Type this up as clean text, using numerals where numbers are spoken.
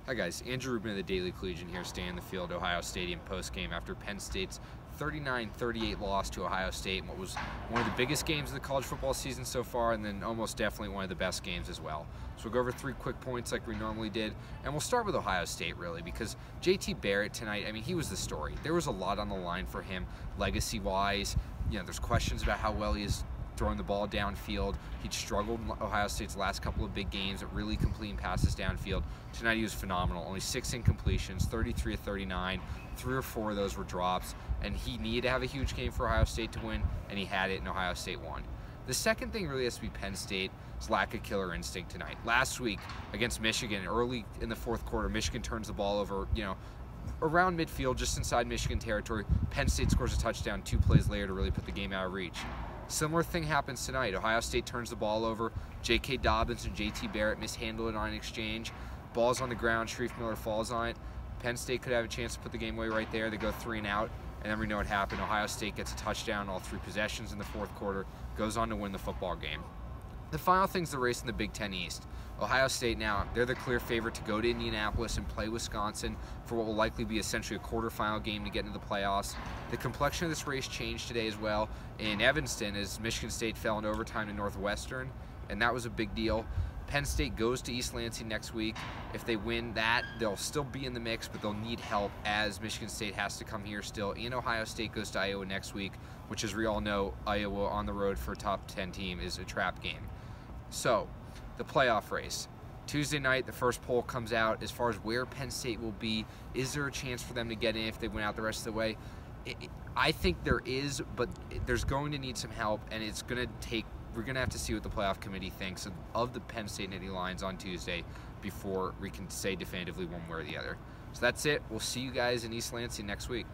Hi guys, Andrew Rubin of the Daily Collegian here, staying in the field at Ohio Stadium post-game after Penn State's 39-38 loss to Ohio State in what was one of the biggest games of the college football season so far, and then almost definitely one of the best games as well. So we'll go over 3 quick points like we normally did, and we'll start with Ohio State really, because JT Barrett tonight, I mean, he was the story. There was a lot on the line for him legacy-wise. You know, there's questions about how well he is throwing the ball downfield. He'd struggled in Ohio State's last couple of big games at really completing passes downfield. Tonight he was phenomenal. Only 6 incompletions, 33 of 39. 3 or 4 of those were drops, and he needed to have a huge game for Ohio State to win, and he had it, and Ohio State won. The second thing really has to be Penn State's lack of killer instinct tonight. Last week against Michigan, early in the fourth quarter, Michigan turns the ball over, around midfield, just inside Michigan territory. Penn State scores a touchdown 2 plays later to really put the game out of reach. Similar thing happens tonight. Ohio State turns the ball over. J.K. Dobbins and J.T. Barrett mishandle it on an exchange. Ball's on the ground. Sharif Miller falls on it. Penn State could have a chance to put the game away right there. They go 3 and out, and then we know what happened. Ohio State gets a touchdown all 3 possessions in the fourth quarter, goes on to win the football game. The final thing's the race in the Big Ten East. Ohio State now, they're the clear favorite to go to Indianapolis and play Wisconsin for what will likely be essentially a quarterfinal game to get into the playoffs. The complexion of this race changed today as well in Evanston as Michigan State fell in overtime to Northwestern, and that was a big deal. Penn State goes to East Lansing next week. If they win that, they'll still be in the mix, but they'll need help as Michigan State has to come here still. And Ohio State goes to Iowa next week, which, as we all know, Iowa on the road for a top 10 team is a trap game. So, the playoff race. Tuesday night, the first poll comes out as far as where Penn State will be. Is there a chance for them to get in if they win out the rest of the way? I think there is, but there's going to need some help, and it's going to take. We're going to have to see what the playoff committee thinks of the Penn State Nittany Lions on Tuesday before we can say definitively one way or the other. So that's it. We'll see you guys in East Lansing next week.